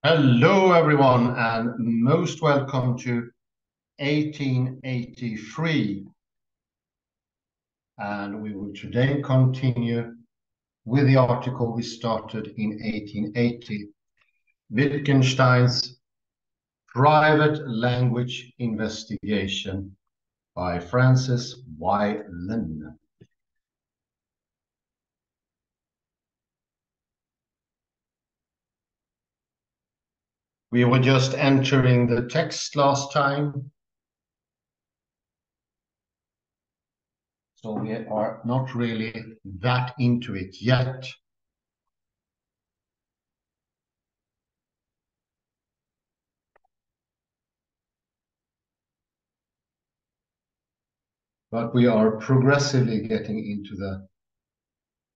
Hello, everyone, and most welcome to 1883. And we will today continue with the article we started in 1880, Wittgenstein's Private Language Investigation by Francis Y. Lynn. We were just entering the text last time, so we are not really that into it yet. But we are progressively getting into the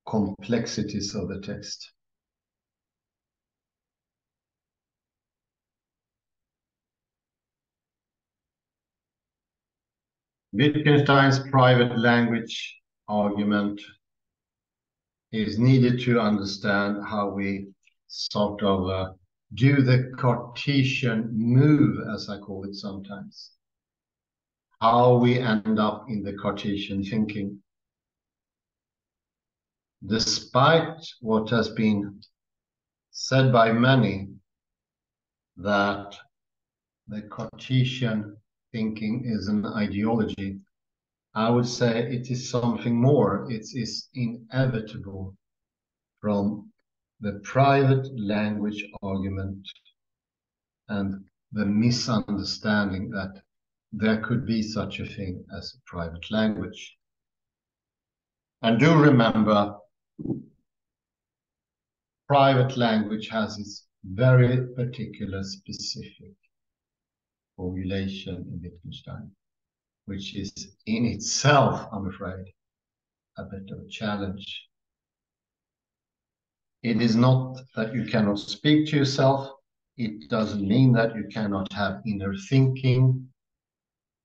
complexities of the text. Wittgenstein's private language argument is needed to understand how we sort of do the Cartesian move, as I call it sometimes. How we end up in the Cartesian thinking. Despite what has been said by many, that the Cartesian thinking is an ideology, I would say it is something more. It is inevitable from the private language argument and the misunderstanding that there could be such a thing as a private language. And do remember, private language has its very particular specific formulation in Wittgenstein, which is in itself, I'm afraid, a bit of a challenge. It is not that you cannot speak to yourself. It doesn't mean that you cannot have inner thinking.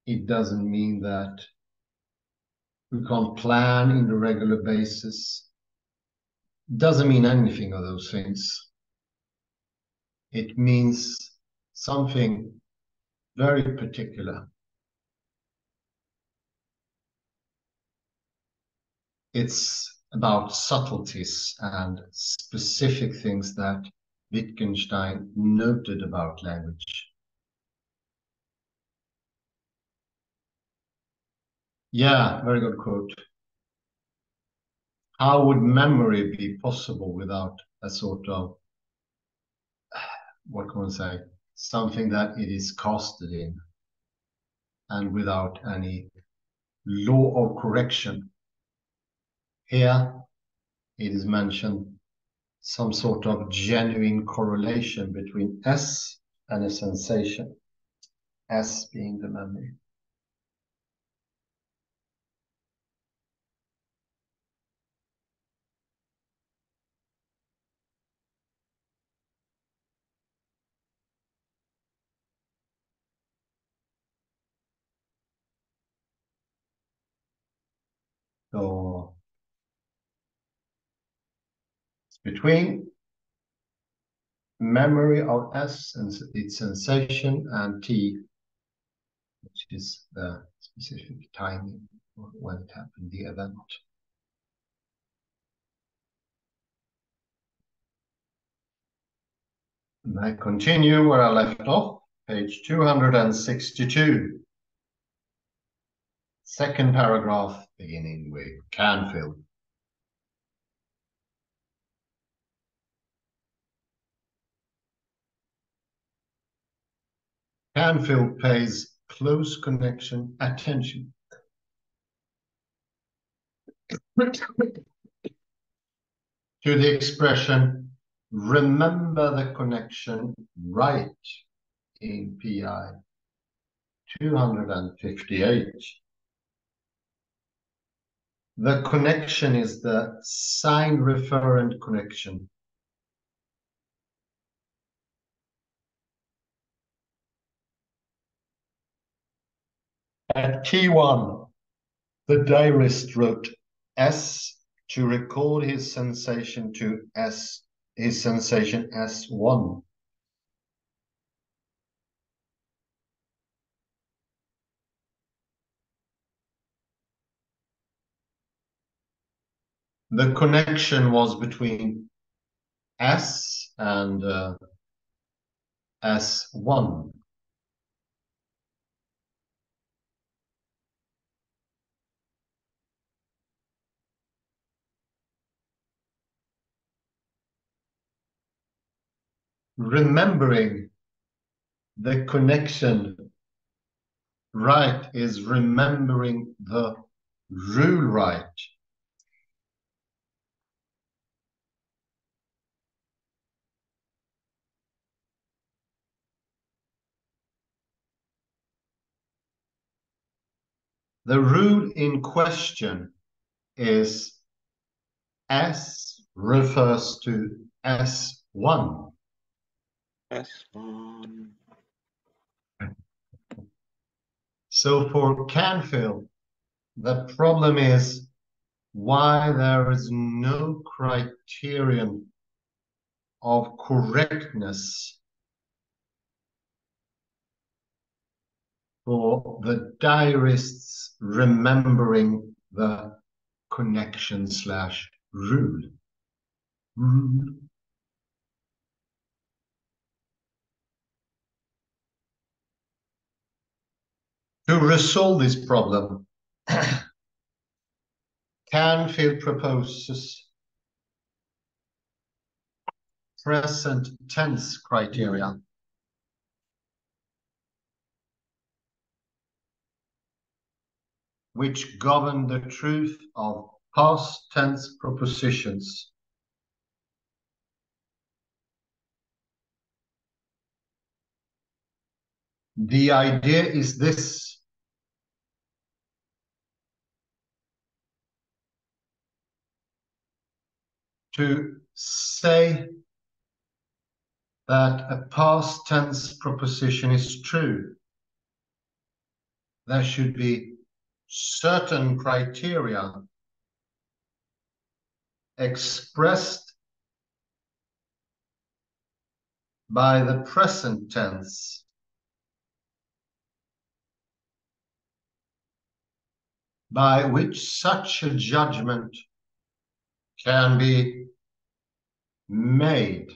It doesn't mean that you can't plan in the regular basis. It doesn't mean anything of those things. It means something very particular. It's about subtleties and specific things that Wittgenstein noted about language. Yeah, very good quote. How would memory be possible without a sort of, what can one say, something that it is casted in, and without any law of correction? Here it is mentioned some sort of genuine correlation between S and a sensation, S being the memory. So it's between memory of S and its sensation and T, which is the specific timing when it happened, the event. And I continue where I left off, page 262. Second paragraph, beginning with Canfield. Canfield pays close attention to the expression, remember the connection right, in PI 258. The connection is the sign referent connection. At T1, the diarist wrote S to record his sensation to S, his sensation S1. The connection was between S and S1. Remembering the connection right is remembering the rule right. The rule in question is S refers to S1. S1. So for Canfield, the problem is why there is no criterion of correctness for the diarists remembering the connection / rule. To resolve this problem, Canfield proposes present tense criteria. Which govern the truth of past tense propositions. The idea is this: to say that a past tense proposition is true, there should be certain criteria expressed by the present tense, by which such a judgment can be made.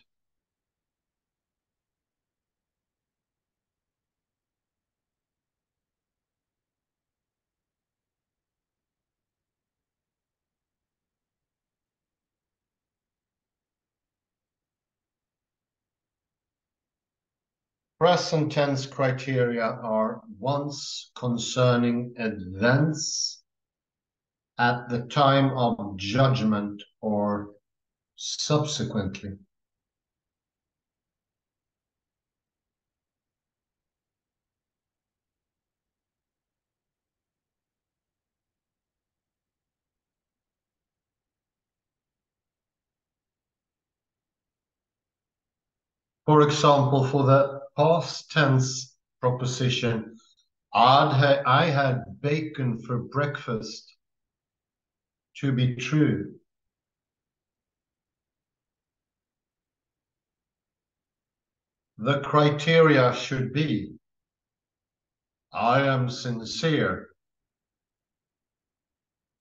Present tense criteria are ones concerning events at the time of judgment or subsequently. For example, for the past tense proposition, I had bacon for breakfast to be true. The criteria should be: I am sincere,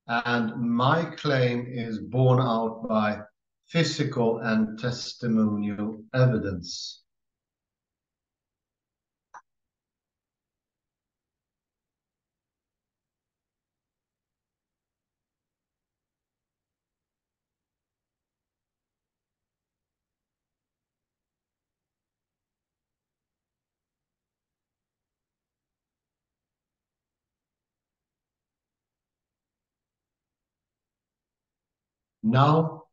and my claim is borne out by physical and testimonial evidence. Now,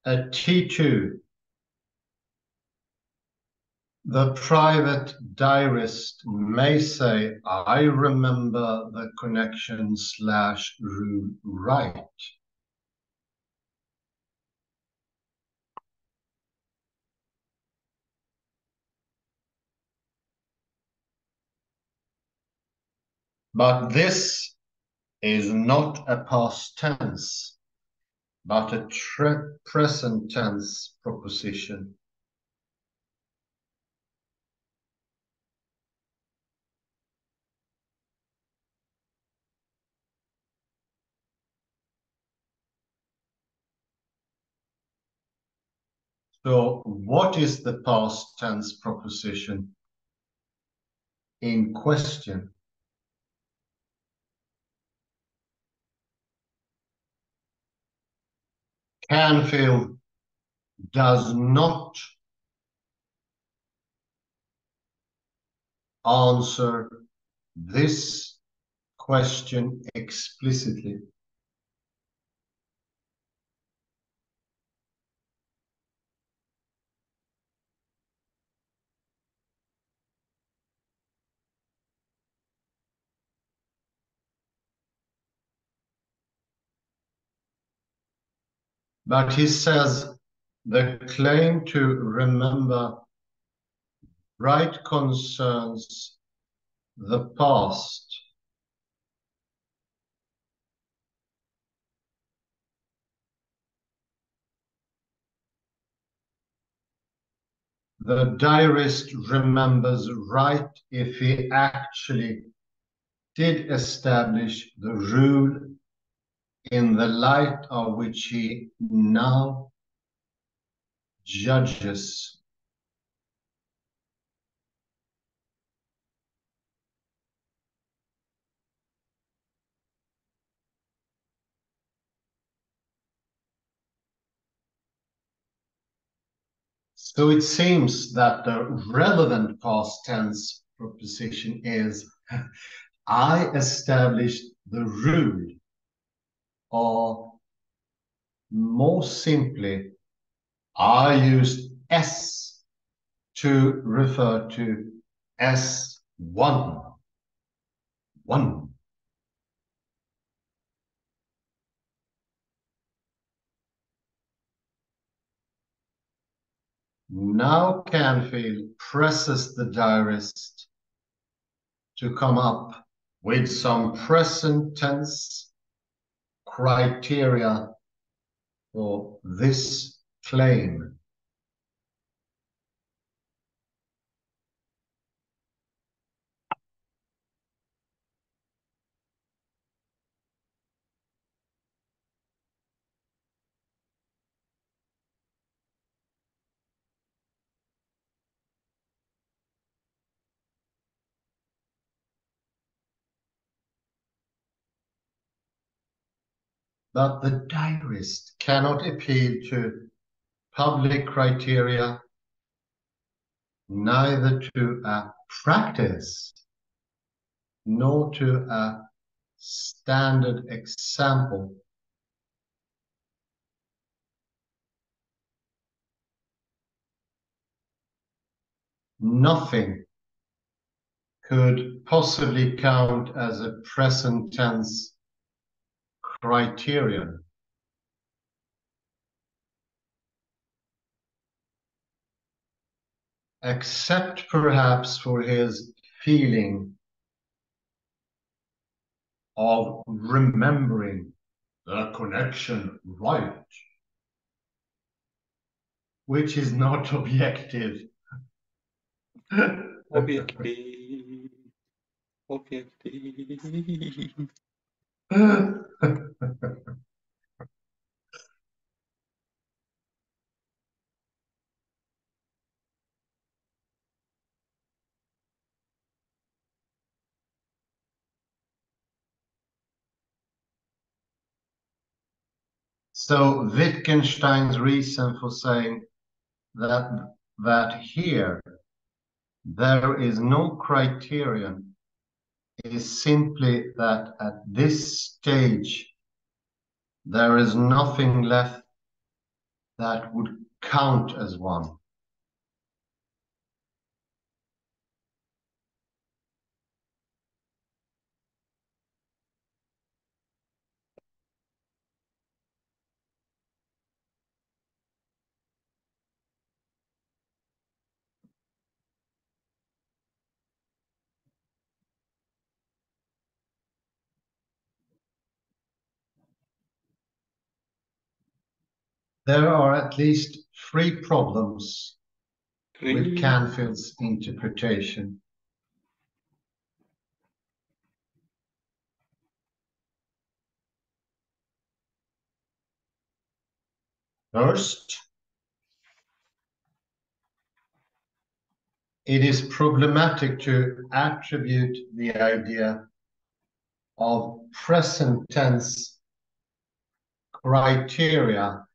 at T2, the private diarist may say, I remember the connection / rule right. But this is not a past tense, but a present tense proposition. So what is the past tense proposition in question? Canfield does not answer this question explicitly. But he says the claim to remember right concerns the past. The diarist remembers right if he actually did establish the rule in the light of which he now judges. So it seems that the relevant past tense proposition is I established the rule, or more simply, I used S to refer to S1. One. Now Canfield presses the diarist to come up with some present tense criteria for this claim. But the diarist cannot appeal to public criteria, neither to a practice nor to a standard example. Nothing could possibly count as a present tense criterion. Except perhaps for his feeling of remembering the connection right, which is not objective. Objektiv. Objektiv. So Wittgenstein's reason for saying that here there is no criterion is simply that at this stage there is nothing left that would count as one. There are at least three problems with Canfield's interpretation. First, it is problematic to attribute the idea of present tense criteria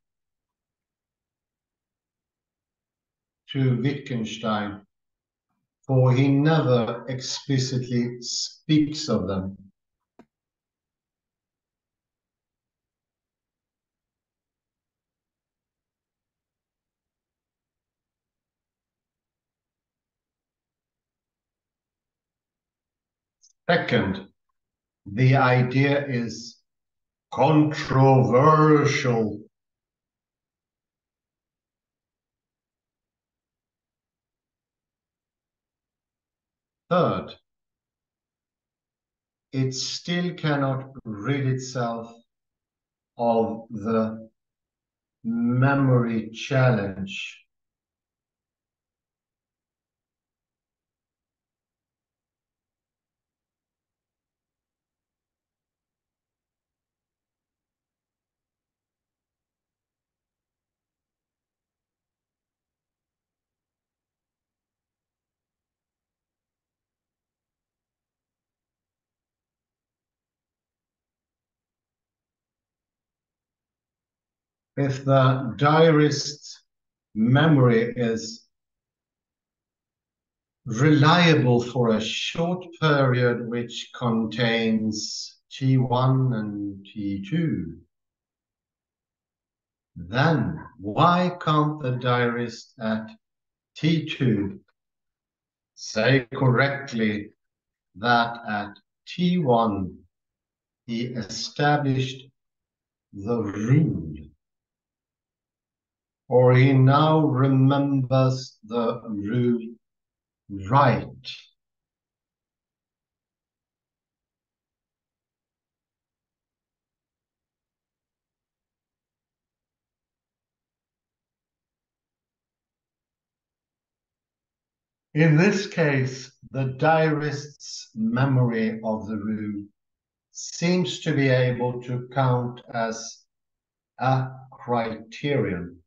to Wittgenstein, for he never explicitly speaks of them. Second, the idea is controversial. Third, it still cannot rid itself of the memory challenge. If the diarist's memory is reliable for a short period which contains T1 and T2, then why can't the diarist at T2 say correctly that at T1 he established the rule, or he now remembers the rule right? In this case, the diarist's memory of the rule seems to be able to count as a criterion.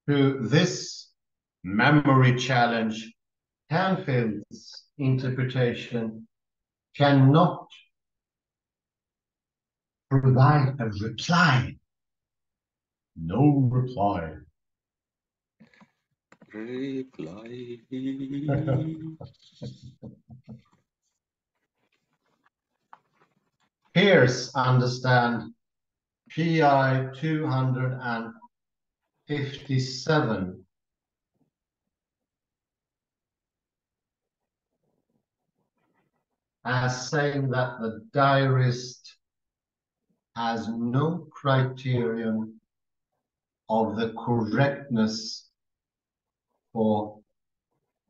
To this memory challenge, Canfield's interpretation cannot provide a reply. No reply. Reply. Peirce understand PI 257 as saying that the diarist has no criterion of the correctness for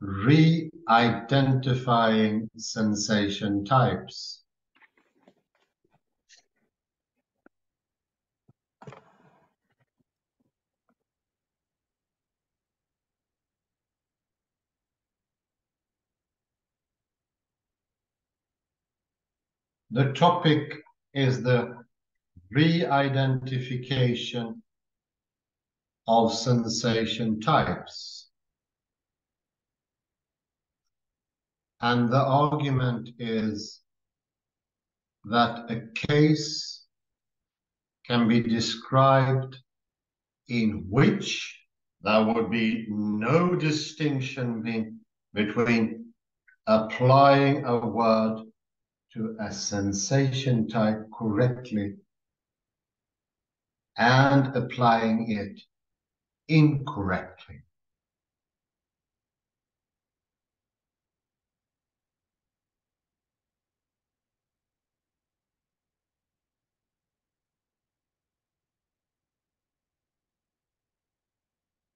re-identifying sensation types. The topic is the re-identification of sensation types. And the argument is that a case can be described in which there would be no distinction between applying a word to a sensation type correctly and applying it incorrectly.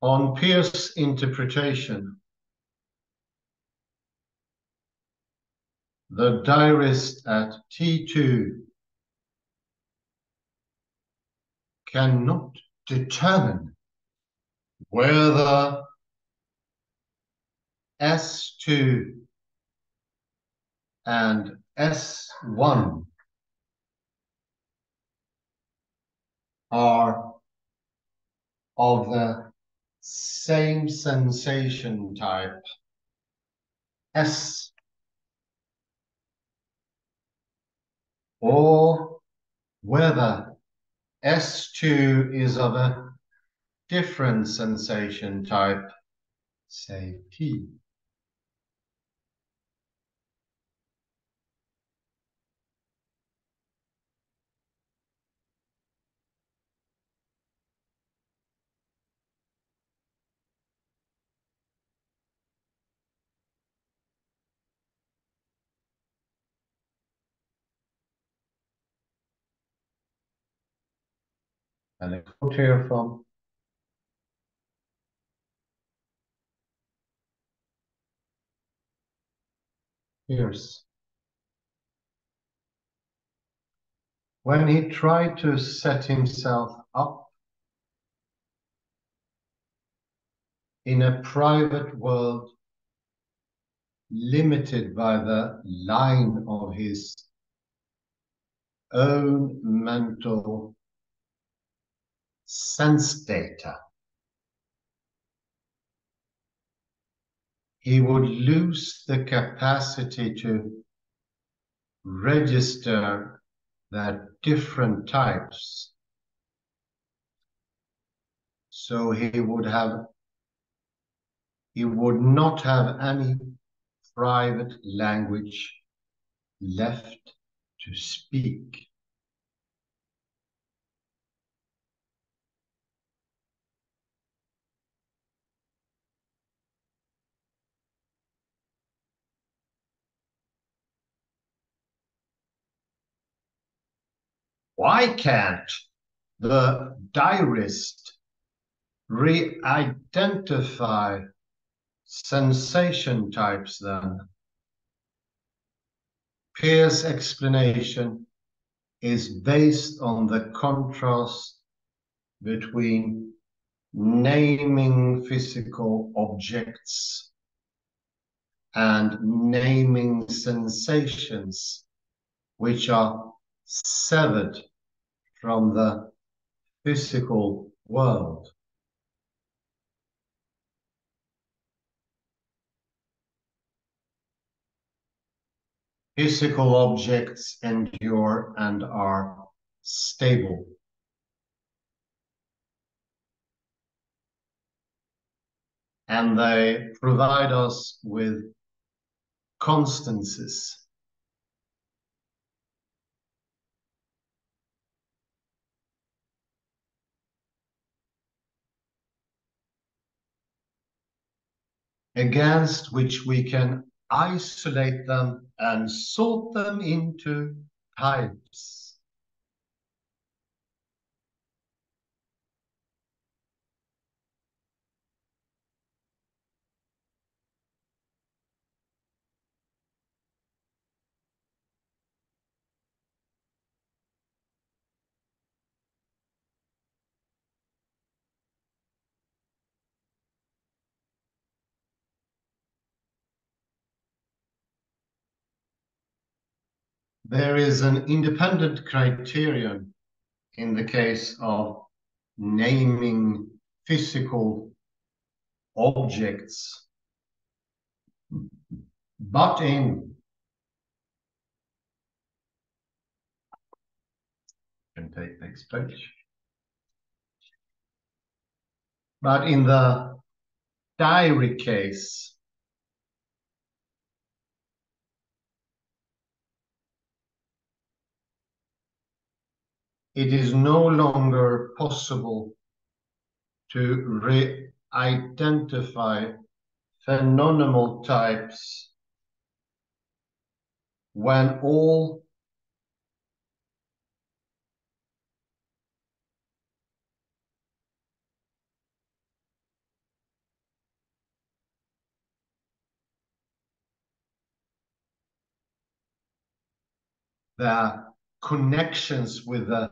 On Peirce's interpretation, the diarist at T2 cannot determine whether S2 and S1 are of the same sensation type, S, or whether S2 is of a different sensation type, say T. And a quote here from Peirce. When he tried to set himself up in a private world limited by the line of his own mental sense data, he would lose the capacity to register their different types. So he would not have any private language left to speak. Why can't the diarist re-identify sensation types then? Peirce's explanation is based on the contrast between naming physical objects and naming sensations, which are severed from the physical world. Physical objects endure and are stable. And they provide us with constancies. Against which we can isolate them and sort them into types. There is an independent criterion in the case of naming physical objects, but in can take next page. But in the diary case, it is no longer possible to re-identify phenomenal types when all the connections with the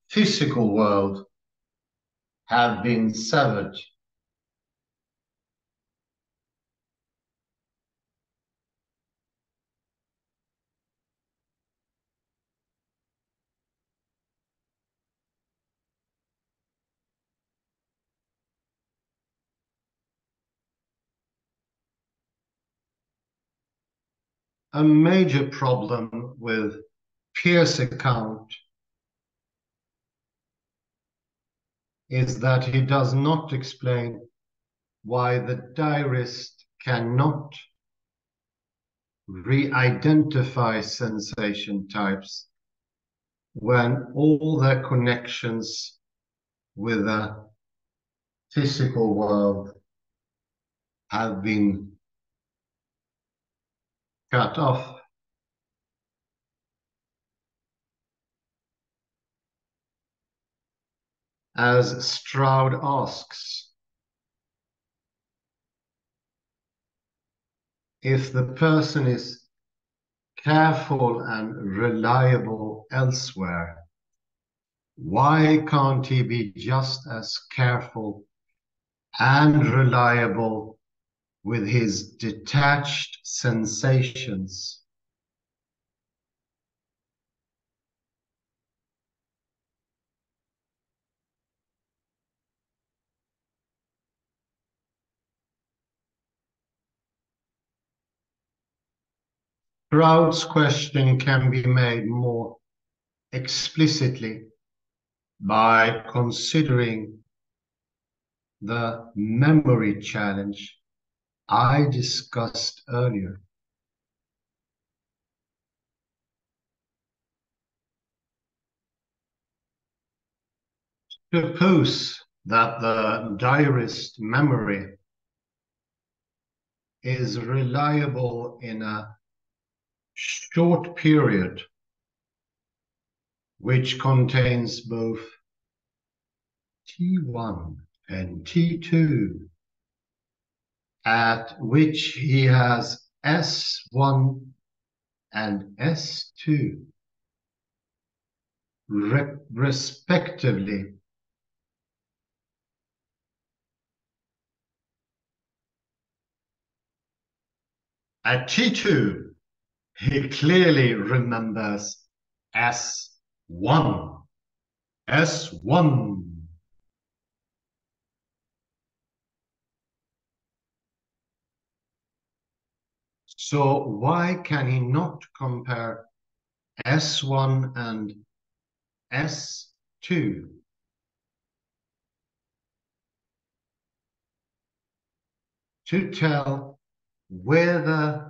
physical world have been severed. a major problem with Peirce's account is that he does not explain why the diarist cannot re-identify sensation types when all their connections with the physical world have been cut off. As Stroud asks, if the person is careful and reliable elsewhere, why can't he be just as careful and reliable with his detached sensations? Stroud's question can be made more explicitly by considering the memory challenge I discussed earlier. Suppose that the diarist memory is reliable in a short period which contains both T1 and T2, at which he has S1 and S2 respectively. At T2, he clearly remembers S1, S1. So why can he not compare S1 and S2? To tell whether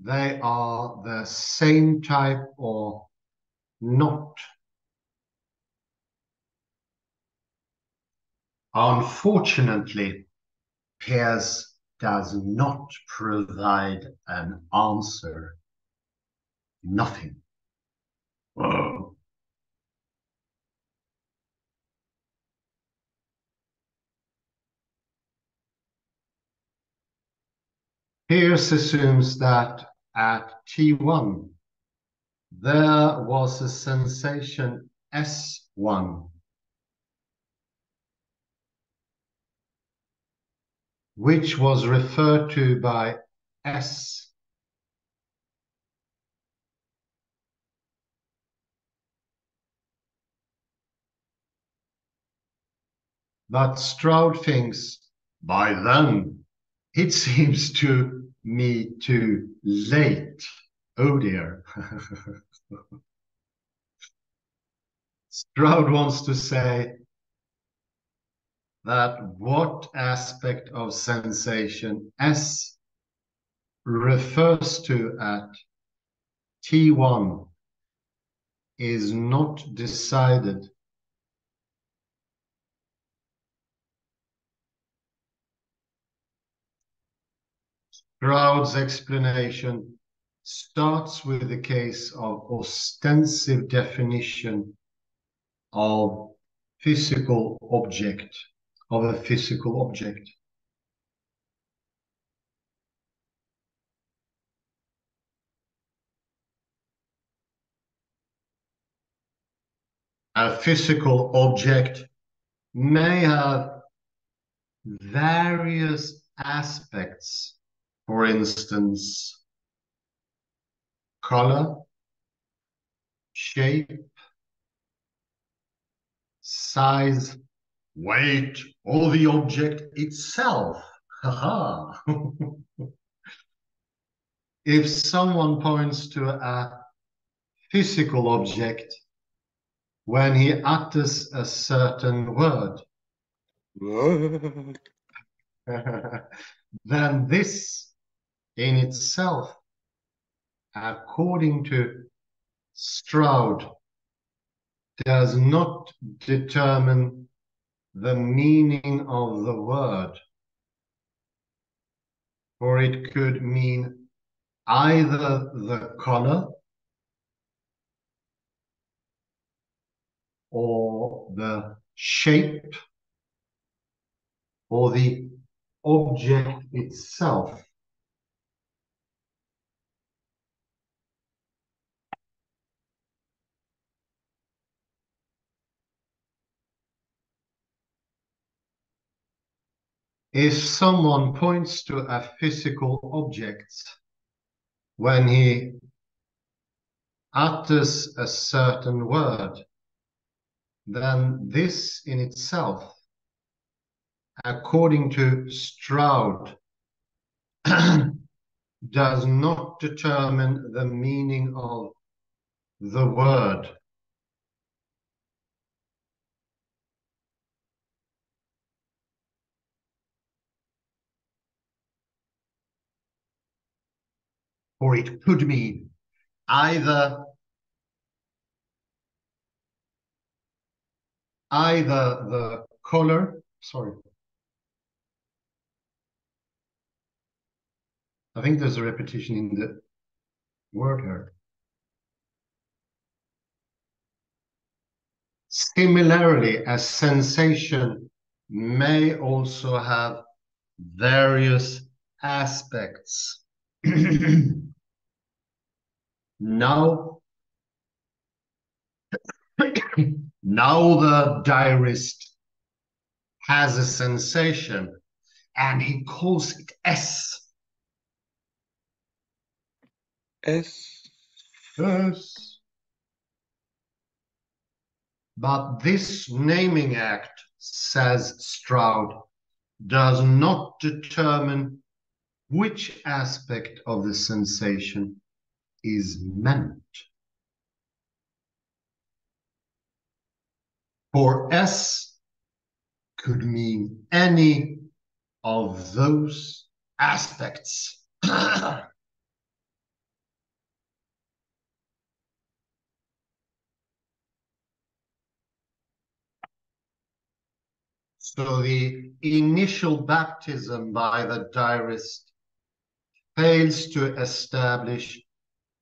they are the same type or not. Unfortunately, Peirce does not provide an answer. Nothing. Whoa. Peirce assumes that at T1, there was a sensation S1, which was referred to by S. But Stroud thinks, by then, it seems to me too late. Oh dear. Stroud wants to say that what aspect of sensation S refers to at T1 is not decided. Stroud's explanation starts with the case of ostensive definition of physical object, of a physical object. A physical object may have various aspects, for instance, color, shape, size, weight, or the object itself. Haha. If someone points to a physical object when he utters a certain word, What? then this in itself, according to Stroud, does not determine the meaning of the word, for it could mean either the color or the shape or the object itself. If someone points to a physical object when he utters a certain word, then this in itself, according to Stroud, does not determine the meaning of the word. Or it could mean either the color, sorry, I think there's a repetition in the word here. Similarly, a sensation may also have various aspects. Now, now the diarist has a sensation and he calls it S. S. Yes. But this naming act, says Stroud, does not determine which aspect of the sensation is meant. For S could mean any of those aspects. So the initial baptism by the diarist fails to establish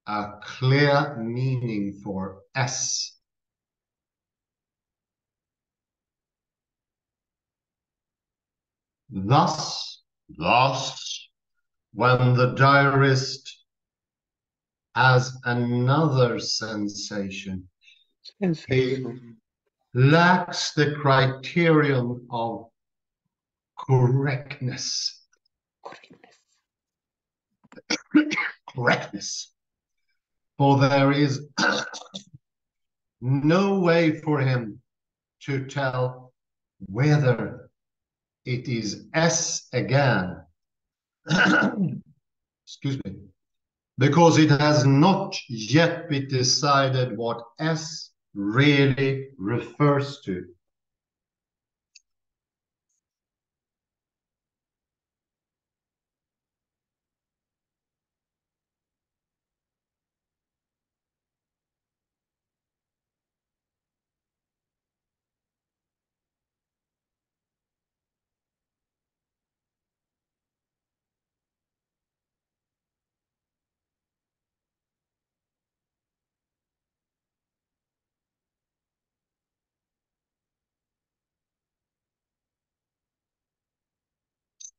a clear meaning for S. Thus, when the diarist has another sensation, he Sensation. lacks the criterion of correctness. Correctness. For there is no way for him to tell whether it is S again. Excuse me. Because it has not yet been decided what S really refers to.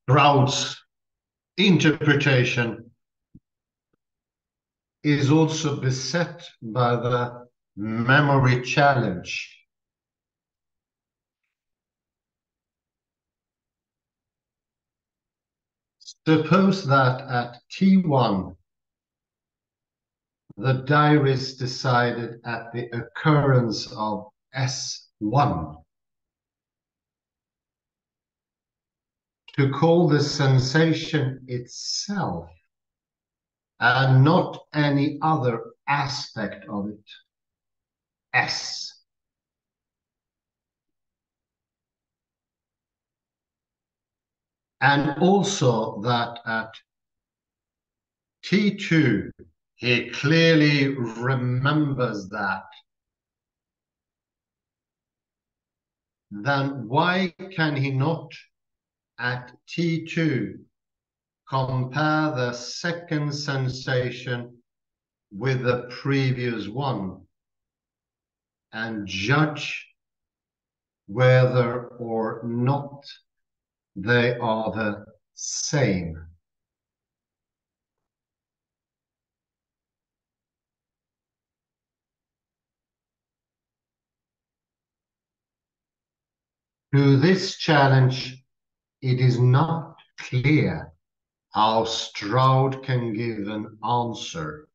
Stroud's interpretation is also beset by the memory challenge. Suppose that at T1, the diarist decided at the occurrence of S1 to call the sensation itself and not any other aspect of it. S. And also that at T2, he clearly remembers that. Then why can he not at T2 compare the second sensation with the previous one and judge whether or not they are the same? To this challenge, it is not clear how Stroud can give an answer.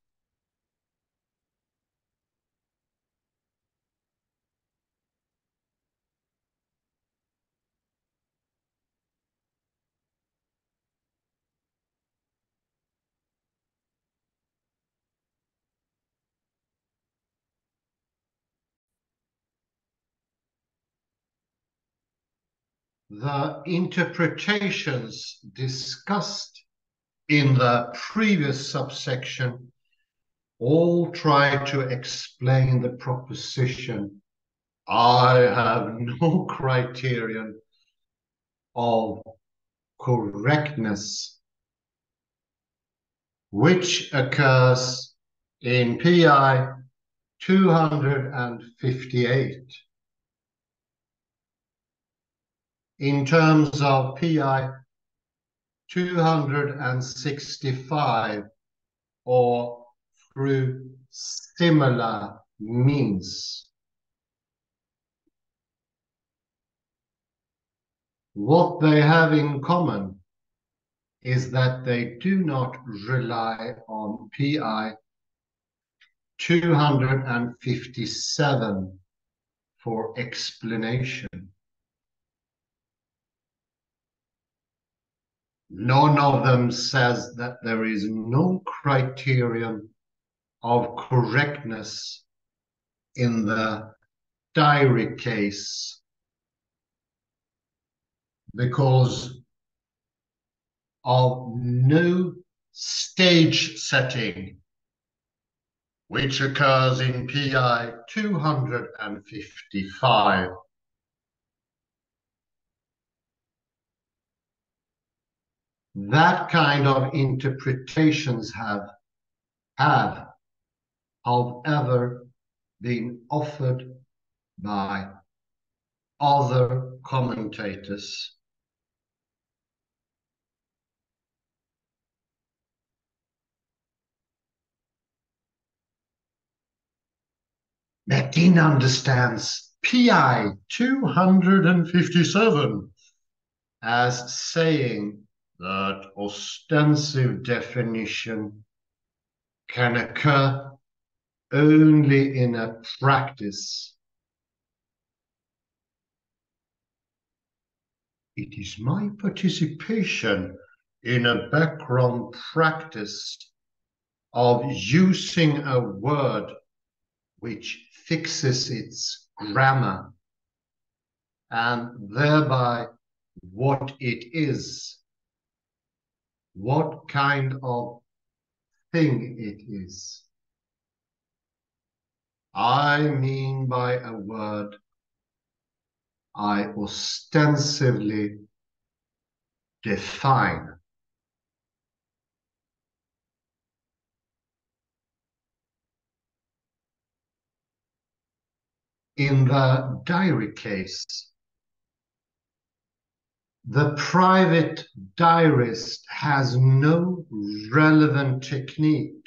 The interpretations discussed in the previous subsection all try to explain the proposition, I have no criterion of correctness, which occurs in PI 258. In terms of PI 265, or through similar means. What they have in common is that they do not rely on PI 257 for explanation. None of them says that there is no criterion of correctness in the Dairy case, because of no stage setting, which occurs in PI 255. That kind of interpretations have, however, been offered by other commentators. McGinn understands PI 257 as saying that ostensive definition can occur only in a practice. It is my participation in a background practice of using a word which fixes its grammar and thereby what it is, what kind of thing it is. I mean by a word, I ostensively define. In the diary case, the private diarist has no relevant technique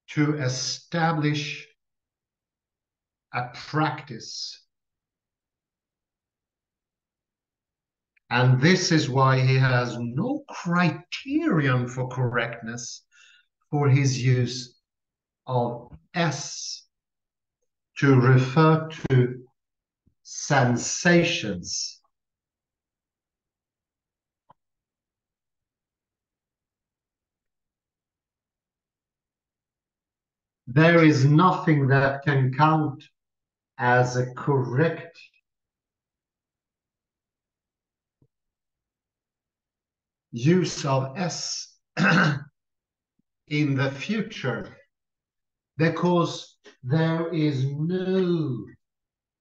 to establish a practice. And this is why he has no criterion for correctness for his use of S to refer to sensations. there is nothing that can count as a correct use of S in the future, because there is no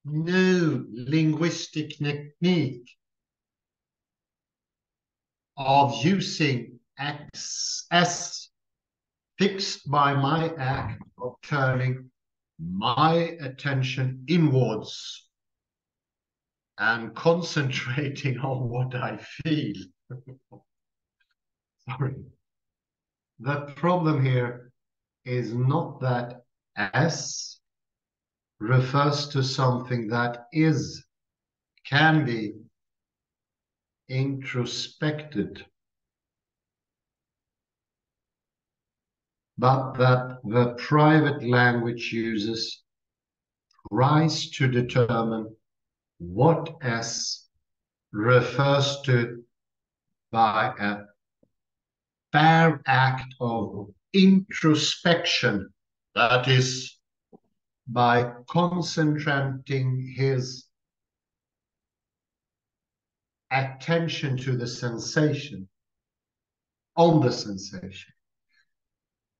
linguistic technique of using S fixed by my act of turning my attention inwards and concentrating on what I feel. Sorry. The problem here is not that S refers to something that can be introspected, but that the private language users tries to determine what S refers to by a bare act of introspection, that is, by concentrating his attention to the sensation, on the sensation,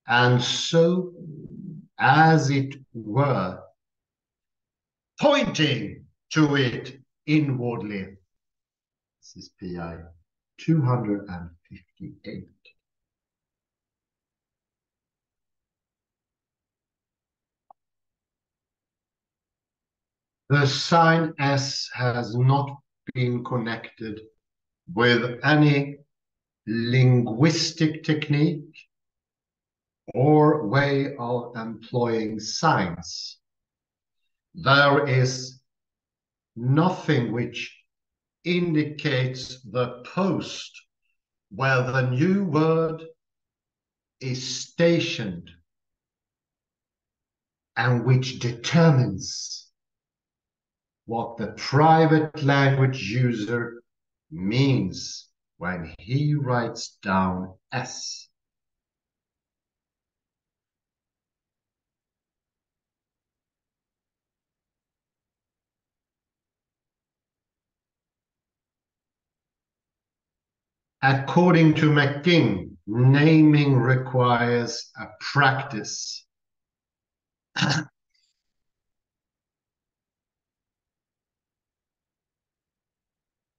and so, as it were, pointing to it inwardly. This is PI 258. The sign S has not been connected with any linguistic technique or way of employing signs. There is nothing which indicates the post where the new word is stationed and which determines what the private language user means when he writes down S. According to McGinn, naming requires a practice.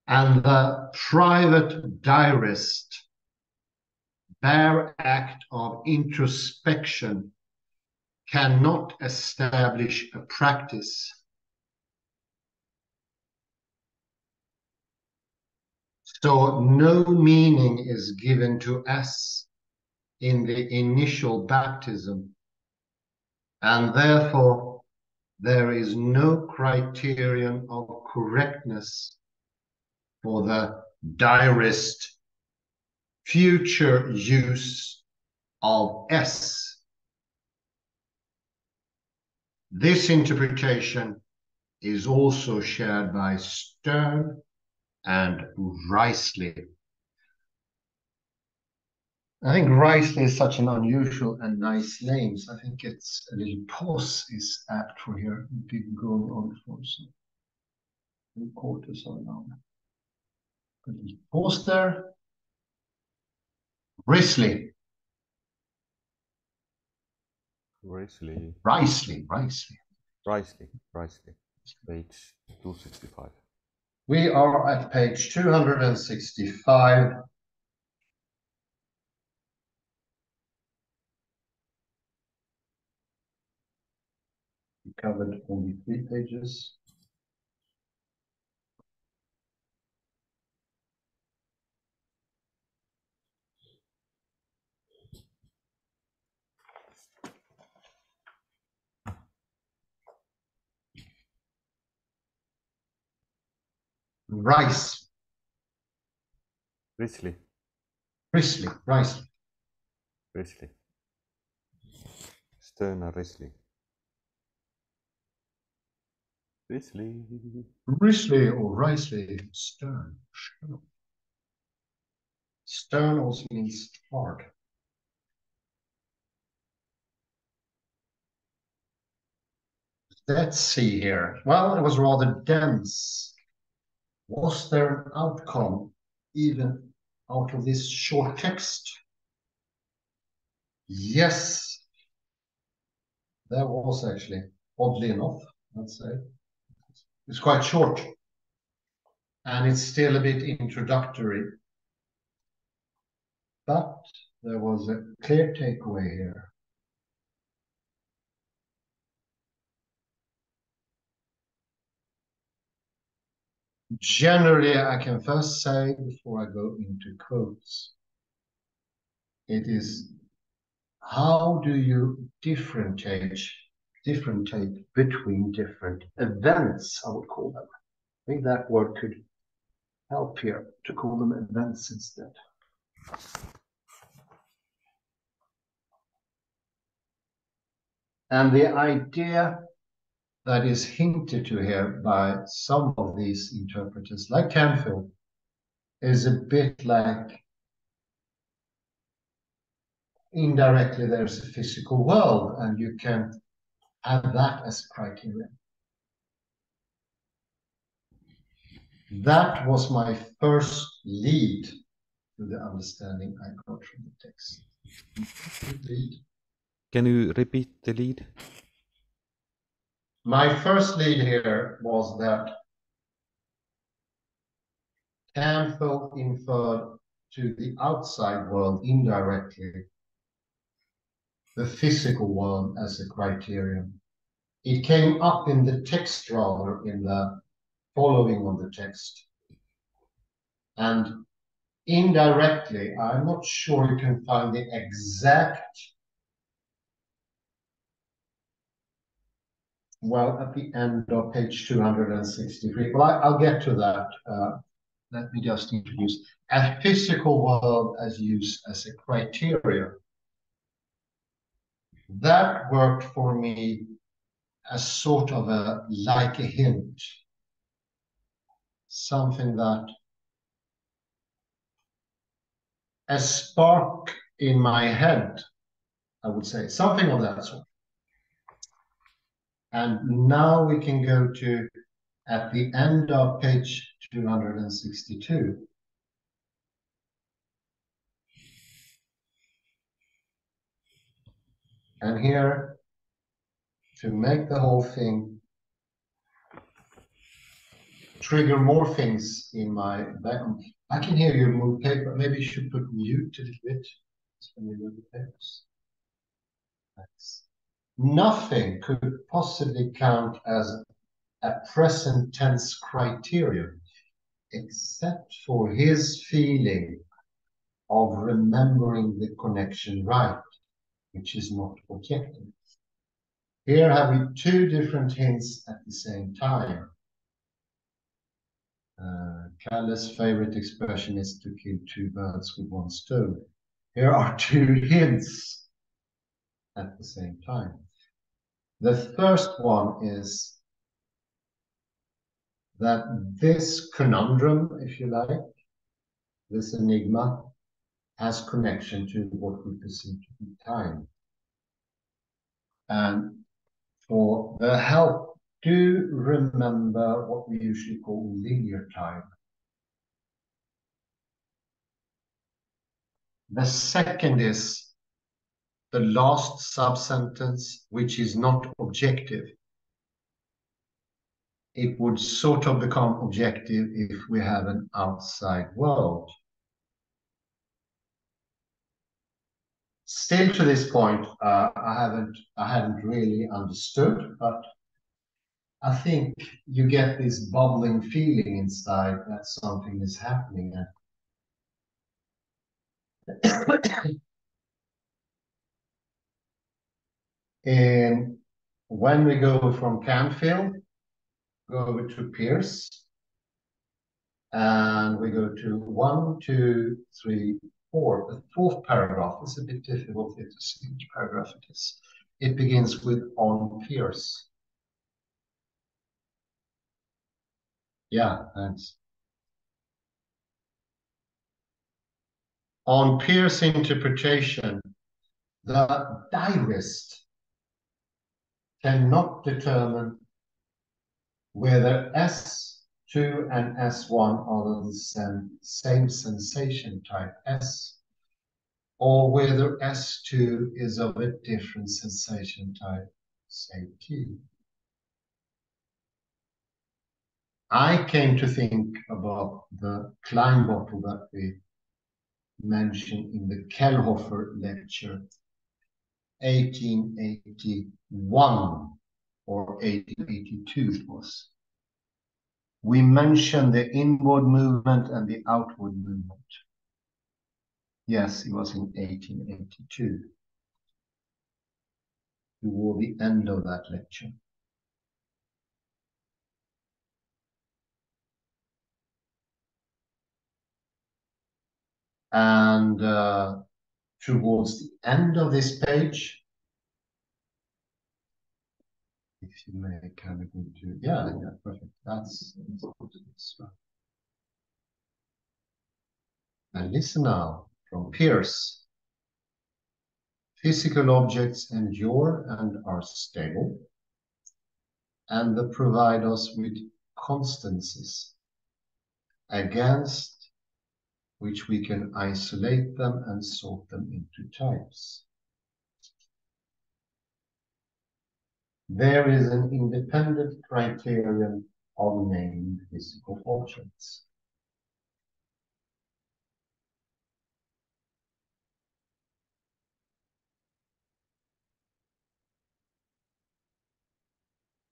And the private diarist, bare act of introspection, cannot establish a practice. So no meaning is given to S in the initial baptism, and therefore there is no criterion of correctness for the diarist future use of S. This interpretation is also shared by Stern and Risley. I think Risley is such an unusual and nice name, so I think it's a little pause is apt for here. We've been going on for some 3/4 of an hour. A little pause there. Risley. Risley. Page 265. We are at page 265. We covered only 3 pages. Risley. Stern and Risley. Risley or Risley. Stern. Stern also means hard. Let's see here. Well, it was rather dense. Was there an outcome even out of this short text? Yes, there was actually, oddly enough, let's say. It's quite short, and it's still a bit introductory. But there was a clear takeaway here. Generally, I can first say, before I go into quotes, it is how do you differentiate between different events, I would call them. I think that word could help here, to call them events instead. And the idea that is hinted to here by some of these interpreters, like Canfield, is a bit like indirectly there's a physical world, and you can have that as a criteria. That was my first lead to the understanding I got from the text. Lead. Can you repeat the lead? My first lead here was that Canfield inferred to the outside world indirectly the physical world as a criterion. It came up in the text rather in the following of the text. And indirectly, I'm not sure you can find the exact, well, at the end of page 263. Well, I'll get to that. Let me just introduce a physical world as used as a criteria. That worked for me as sort of like a hint, something that a spark in my head, I would say, something of that sort. And now we can go to, at the end of page 262. And here, to make the whole thing trigger more things in my back. I can hear you move paper. Maybe you should put mute a little bit when you move the papers. Thanks. Nothing could possibly count as a present tense criterion except for his feeling of remembering the connection right, which is not objective. Here have we two different hints at the same time. Calle's favorite expression is to kill two birds with one stone. Here are two hints at the same time. The first one is that this conundrum, if you like, this enigma, has connection to what we perceive to be time. And for the help, do remember what we usually call linear time. The second is the last sub-sentence, which is not objective. It would sort of become objective if we have an outside world. Still to this point, I hadn't really understood, but I think you get this bubbling feeling inside that something is happening. And when we go from Canfield, go over to Peirce, and we go to 1, 2, 3, 4. The fourth paragraph is a bit difficult to see which paragraph it is. It begins with on Peirce. Yeah, thanks. On Peirce interpretation, the diarist cannot determine whether S2 and S1 are the same sensation type S, or whether S2 is of a different sensation type, say T. I came to think about the Klein bottle that we mentioned in the Kellhofer lecture, 1881 or 1882 it was. We mentioned the inward movement and the outward movement. Yes, it was in 1882, toward the end of that lecture. And towards the end of this page, if you may kind of go to, yeah, perfect. That's right. And listen now from Peirce. Physical objects endure and are stable, and they provide us with constancies against which we can isolate them and sort them into types. There is an independent criterion of named physical objects.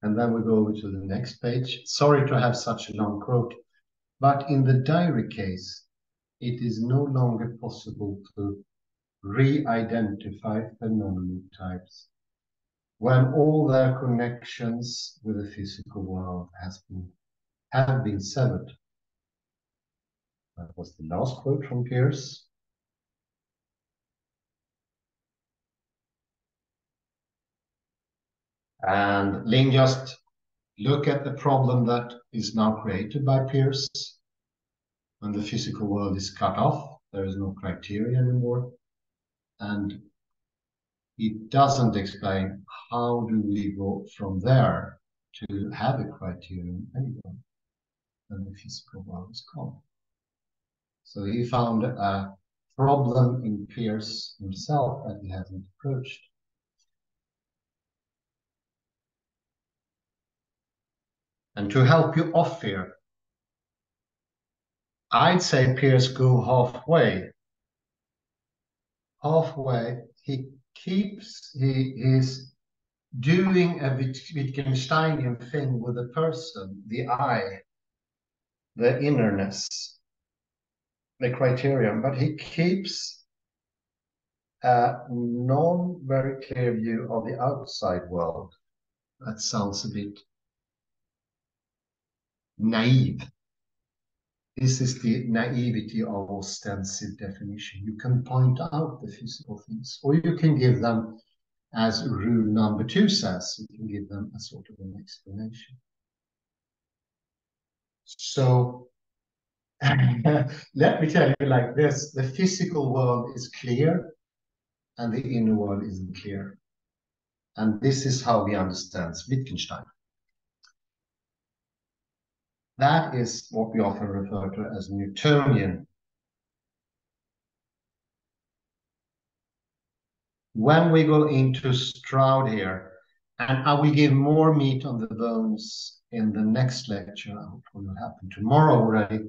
And then we go over to the next page. Sorry to have such a long quote, but in the Dirac case, it is no longer possible to re-identify phenomenal types when all their connections with the physical world have been severed. That was the last quote from Peirce. And Ling just look at the problem that is now created by Peirce. When the physical world is cut off, there is no criteria anymore. And it doesn't explain how do we go from there to have a criterion anyway when the physical world is gone. So he found a problem in Peirce himself that he hasn't approached. And to help you off here, I'd say Peirce go halfway. Halfway, he is doing a Wittgensteinian thing with the person, the I, the innerness, the criterion, but he keeps a non-very clear view of the outside world. That sounds a bit naive. This is the naivety of ostensive definition. You can point out the physical things, or you can give them, as rule number 2 says, you can give them a sort of an explanation. So let me tell you like this, the physical world is clear and the inner world isn't clear. And this is how we understand Wittgenstein. That is what we often refer to as Newtonian. When we go into Stroud here, and I will give more meat on the bones in the next lecture, I hope it will happen tomorrow already,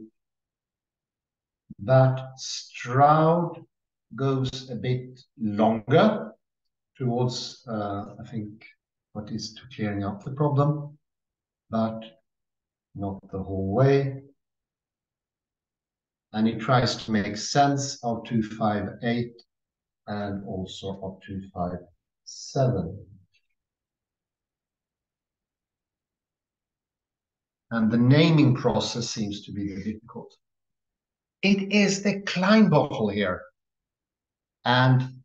that Stroud goes a bit longer towards, I think, what is to clearing up the problem, but not the whole way. And he tries to make sense of 258 and also of 257. And the naming process seems to be the difficult. It is the Klein bottle here. And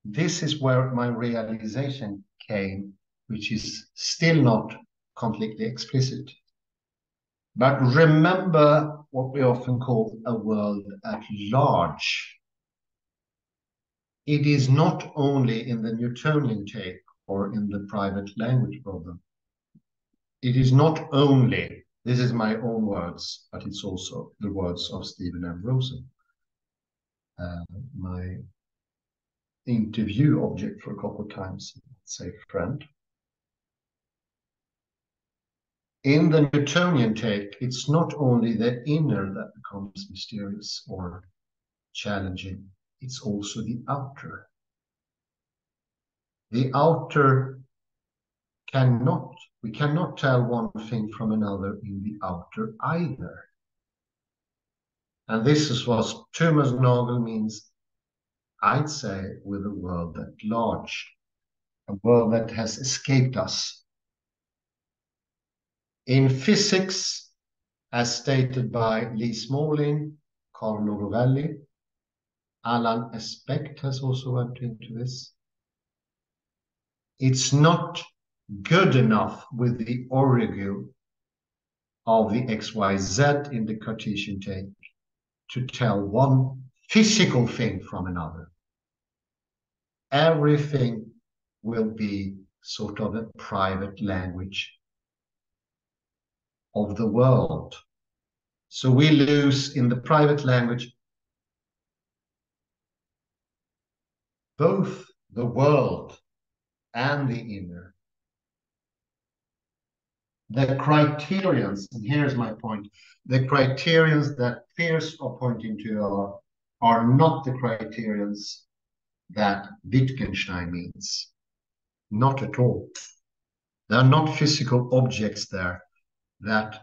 this is where my realization came, which is still not completely explicit. But remember what we often call a world at large. It is not only in the Newtonian take or in the private language problem. It is not only, this is my own words, but it's also the words of Stephen M. Rosen, my interview object for a couple of times, say friend. In the Newtonian take, it's not only the inner that becomes mysterious or challenging, it's also the outer. The outer we cannot tell one thing from another in the outer either. And this is what Thomas Nagel means, I'd say, with a world at large, a world that has escaped us. In physics, as stated by Lee Smolin, Carlo Rovelli, Alan Aspect has also went into this. It's not good enough with the origo of the XYZ in the Cartesian take to tell one physical thing from another. Everything will be sort of a private language of the world. So we lose in the private language both the world and the inner. The criterions, and here's my point, the criterions that Peirce are pointing to are not the criterions that Wittgenstein means. Not at all. There are not physical objects there that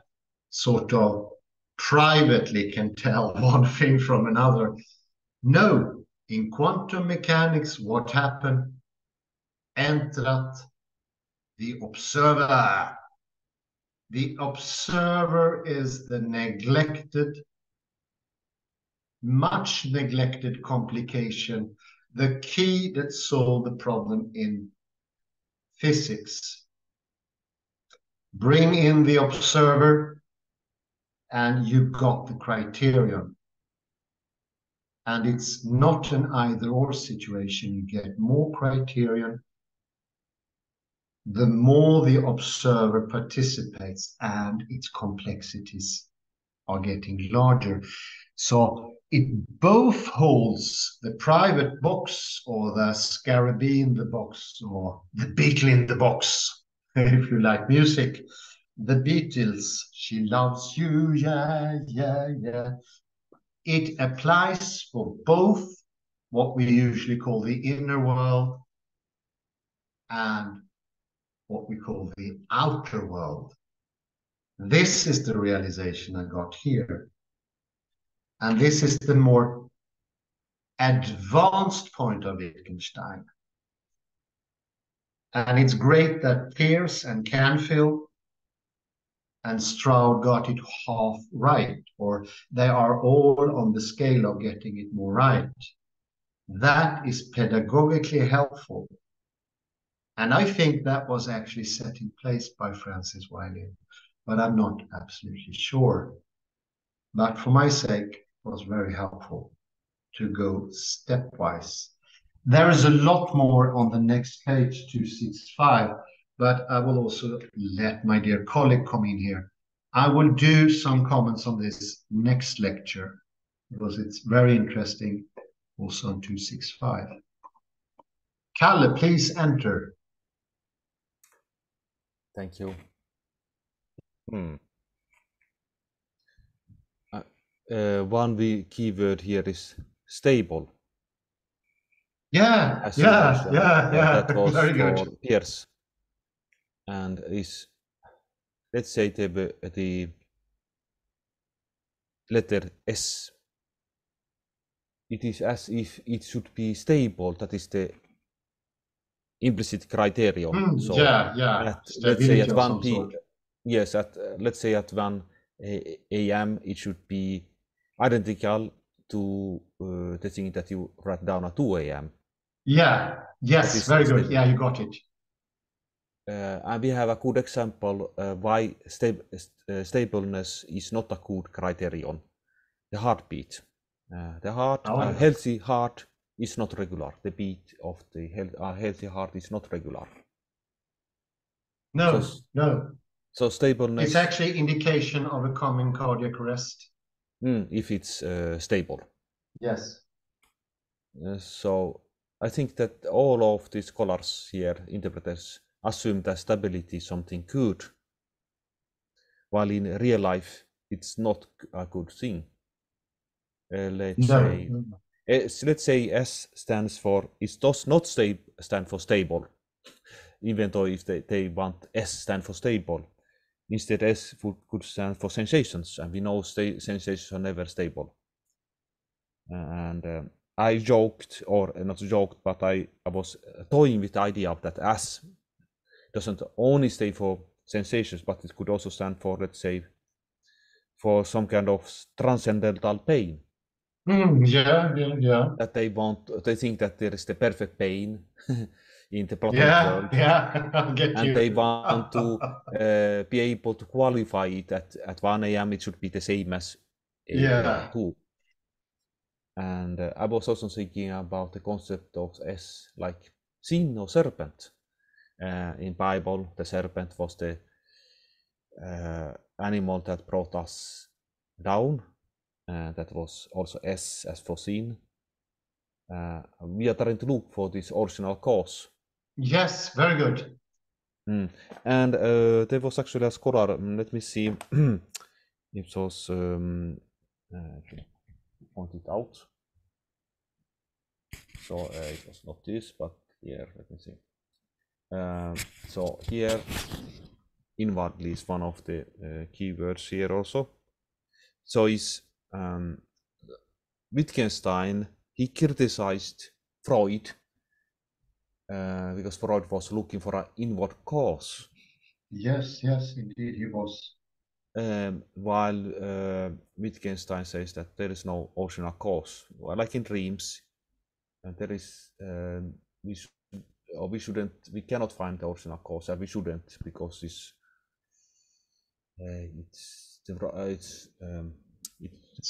sort of privately can tell one thing from another. No, in quantum mechanics, what happened? Enterat the observer. The observer is the neglected, much neglected complication, the key that solved the problem in physics. Bring in the observer and you got the criterion. And it's not an either-or situation. You get more criterion the more the observer participates and its complexities are getting larger. So it both holds the private box or the scarabee in the box or the beetle in the box, if you like music. The Beatles, she loves you, yeah, yeah, yeah. It applies for both what we usually call the inner world and what we call the outer world. This is the realization I got here. And this is the more advanced point of Wittgenstein. And it's great that Peirce and Canfield and Stroud got it half right, or they are all on the scale of getting it more right. That is pedagogically helpful. And I think that was actually set in place by Francis Wiley, but I'm not absolutely sure. But for my sake, it was very helpful to go stepwise. There is a lot more on the next page, 265, but I will also let my dear colleague come in here. I will do some comments on this next lecture because it's very interesting also on 265. Kalle, please enter. Thank you. One keyword here is stable. Yeah, As you yeah, mentioned. yeah. That was Very for good. Peirce. And is, let's say, the letter S. It is as if it should be stable. That is the implicit criterion. So yeah. let's say at 1 p. Yes, let's say at 1 a.m. it should be identical to the thing that you write down at 2 a.m. Yeah. Yes. Very good. Stable. Yeah, you got it. And we have a good example why stableness is not a good criterion. The heartbeat. The heart, a healthy heart is not regular. The beat of the healthy heart is not regular. No, So, no. so stableness. It's actually indication of a common cardiac arrest. If it's stable. Yes. So I think that all of the scholars here, interpreters, assume that stability is something good, while in real life it's not a good thing. Let's say S stands for, it does not stand for stable, even though if they want S stand for stable. Instead, S could stand for sensations, and we know sensations are never stable. And I joked, or not joked, but I was toying with the idea of that S doesn't only stay for sensations, but it could also stand for, let's say, for some kind of transcendental pain. Yeah. That they think that there is the perfect pain in the Platonic world. I'll get and you. They want to be able to qualify it at 1 a.m. It should be the same as 8 a.m. too. And I was also thinking about the concept of S like sin or serpent. In Bible, the serpent was the animal that brought us down. That was also S as for sin. We are trying to look for this original cause. Yes, very good. And there was actually a scholar, let me see, it was point it out. So it was not this, but here, let me see. So here, inwardly is one of the keywords here also. So is Wittgenstein, he criticized Freud because Freud was looking for an inward cause. Yes, indeed he was. While Wittgenstein says that there is no original cause. Well, like in dreams, there is we cannot find the original cause, and we shouldn't, because it's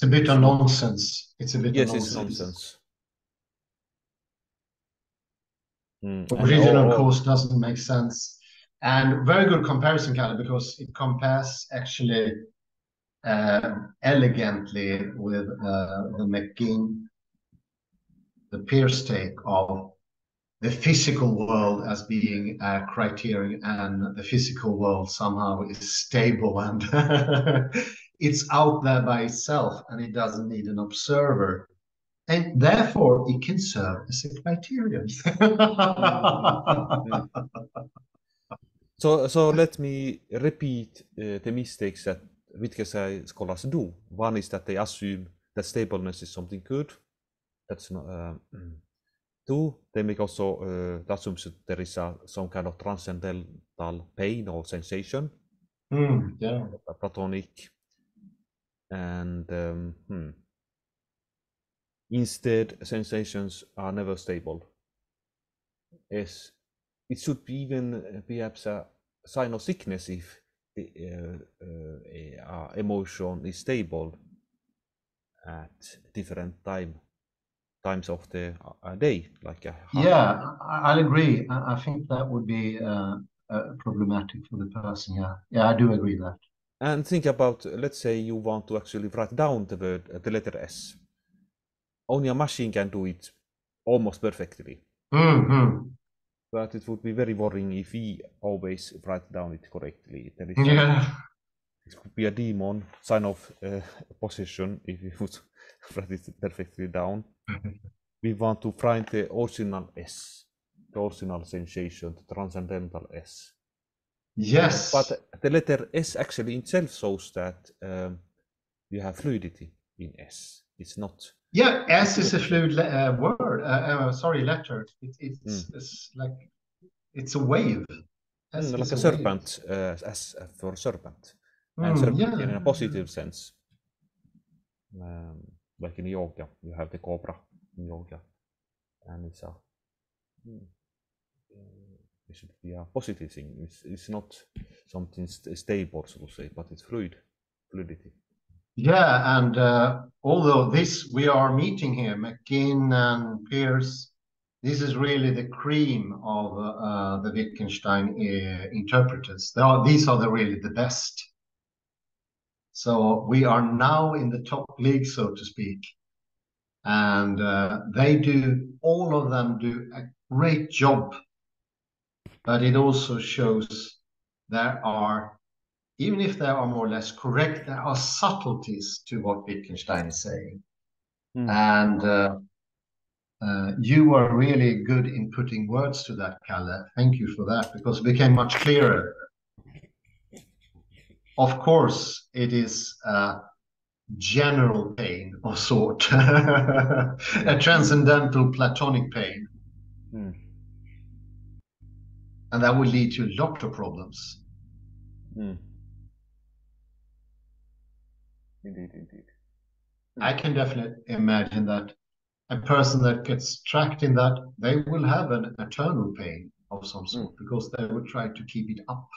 a bit of nonsense. It's a bit yes, of nonsense. It's nonsense. Original cause doesn't make sense. And very good comparison, Kalle, because it compares actually elegantly with the McGinn, the Peirce take of the physical world as being a criterion, and the physical world somehow is stable and it's out there by itself, and it doesn't need an observer. And therefore, it can serve as a criterion. So let me repeat the mistakes that Wittgenstein scholars do. One is that they assume that stableness is something good. That's not. Two, they make also the assumption there is some kind of transcendental pain or sensation. Yeah. Platonic. And instead, sensations are never stable. It should be even perhaps a sign of sickness if the emotion is stable at different times of the day, like yeah, I'll agree. I think that would be problematic for the person. Yeah, I do agree that. And think about, let's say you want to actually write down the word, the letter S. Only a machine can do it almost perfectly. But it would be very worrying if we always write down it correctly. There is it could be a demon, sign of possession, if you would write it perfectly down. We want to find the original S, the original sensation, the transcendental S. Yes. But the letter S actually itself shows that you have fluidity in S. It's not. Yeah, S is a fluid word. Letter. It's like it's a wave. Like a serpent, S for serpent, and serpent in a positive sense. Like in yoga, you have the cobra in yoga, and it should be a positive thing. It's not something stable, so to say, but it's fluidity. Yeah, and although we are meeting here, McGinn and Peirce, This is really the cream of the Wittgenstein interpreters. These are really the best. So we are now in the top league, so to speak. And all of them do a great job. But it also shows there are, even if they are more or less correct, there are subtleties to what Wittgenstein is saying. And you were really good in putting words to that, Kalle. Thank you for that, because it became much clearer. Of course, it is a general pain of sort, a transcendental Platonic pain. And that will lead to a lot of problems. Indeed. I can definitely imagine that a person that gets trapped in that, they will have an eternal pain of some sort because they will try to keep it up.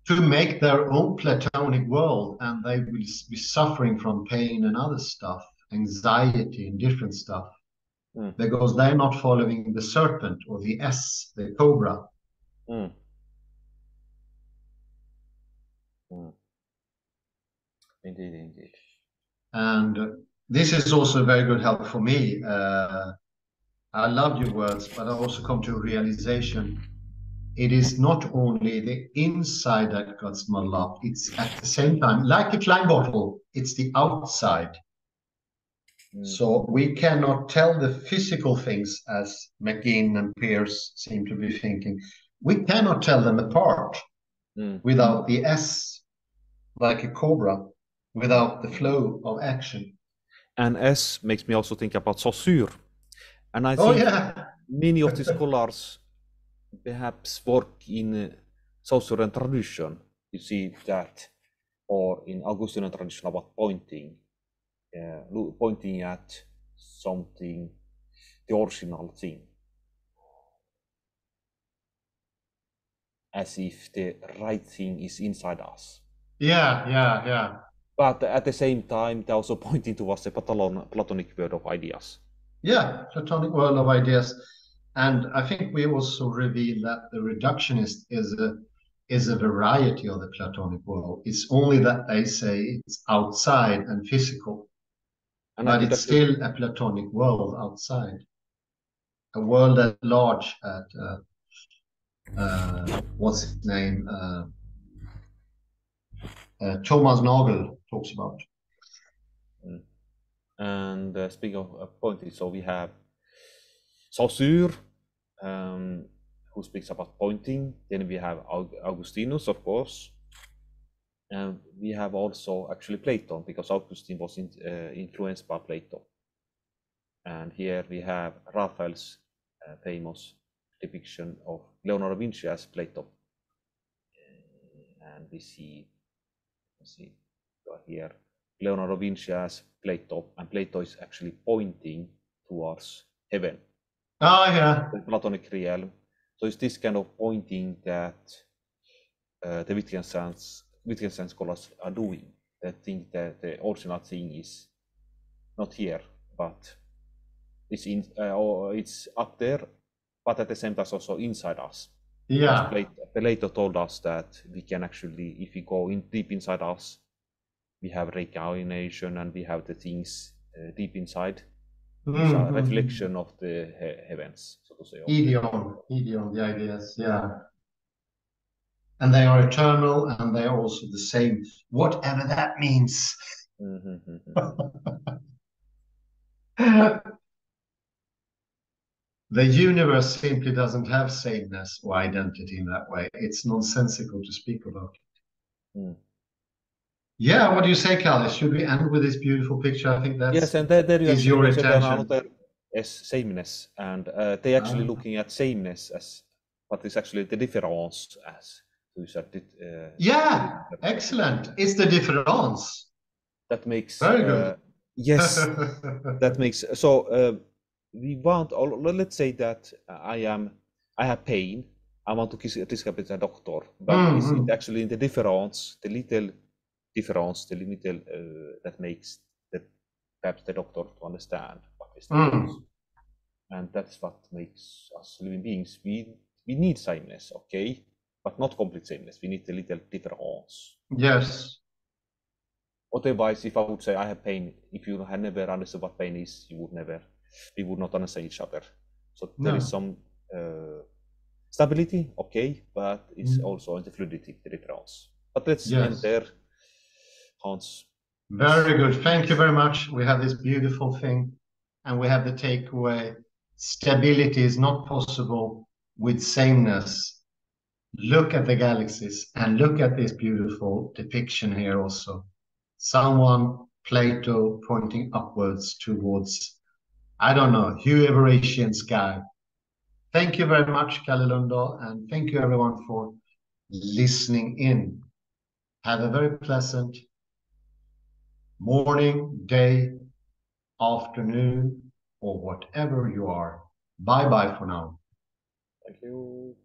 To make their own Platonic world, and they will be suffering from pain and other stuff, anxiety and different stuff, because they're not following the serpent or the S, the cobra. Indeed. And this is also a very good help for me. I love your words, but I also come to a realization. It is not only the inside that gets muddled up, it's at the same time, like a Klein bottle, it's the outside. So we cannot tell the physical things, as McGinn and Peirce seem to be thinking. We cannot tell them apart without the S, like a cobra, without the flow of action. And S makes me also think about Saussure. And I think many of the scholars perhaps work in Saussurean tradition. You see that, or in Augustinian tradition about pointing at something, the original thing, as if the right thing is inside us. Yeah. But at the same time, they're also pointing towards the Platonic world of ideas. Yeah, Platonic world of ideas. And I think we also reveal that the reductionist is a variety of the Platonic world. It's only that they say it's outside and physical, but it's still a Platonic world outside. A world at large at, what's his name? Thomas Nagel talks about. And speaking of pointing, so we have Saussure, who speaks about pointing. Then we have Augustinus, of course. And we have also actually Plato, because Augustine was influenced by Plato. And here we have Raphael's famous depiction of Leonardo da Vinci as Plato. And we see here Leonardo da Vinci as Plato, and Plato is actually pointing towards heaven. The Platonic realm. So it's this kind of pointing that the Wittgenstein scholars are doing. They think that the original thing is not here, but it's it's up there, but at the same time also inside us. Yeah. Plato told us that we can actually, if we go deep inside us, we have reincarnation and we have the things deep inside. It's a reflection of the heavens, so to say. Ideon, the ideas, yeah. And they are eternal, and they are also the same, whatever that means. The universe simply doesn't have sameness or identity in that way. It's nonsensical to speak about it. Yeah, what do you say, Kalle? Should we end with this beautiful picture? I think that's yes, and there is your intention. As sameness, and they actually looking at sameness as, but it's actually the difference as you said it. Yeah, excellent. It's the difference. That makes very good. Yes, that makes so. We want, let's say that I have pain. I want to discuss with a doctor, but is it actually in the difference, the little difference, the little that makes perhaps the doctor to understand what is the difference. and that's what makes us living beings. We need sameness, okay, but not complete sameness. We need a little difference. Yes. Otherwise, if I would say I have pain, if you had never understood what pain is, we would not understand each other. So there is some stability, okay, but it's also in the fluidity, the difference. But let's end there, Hans. Very good. Thank you very much. We have this beautiful thing, and we have the takeaway. Stability is not possible with sameness. Look at the galaxies and look at this beautiful depiction here also. Someone, Plato, pointing upwards towards, I don't know, Eurasian sky. Thank you very much, Kalle Lundahl, and thank you everyone for listening in. Have a very pleasant morning, day, afternoon, or whatever you are. Bye-bye for now. Thank you.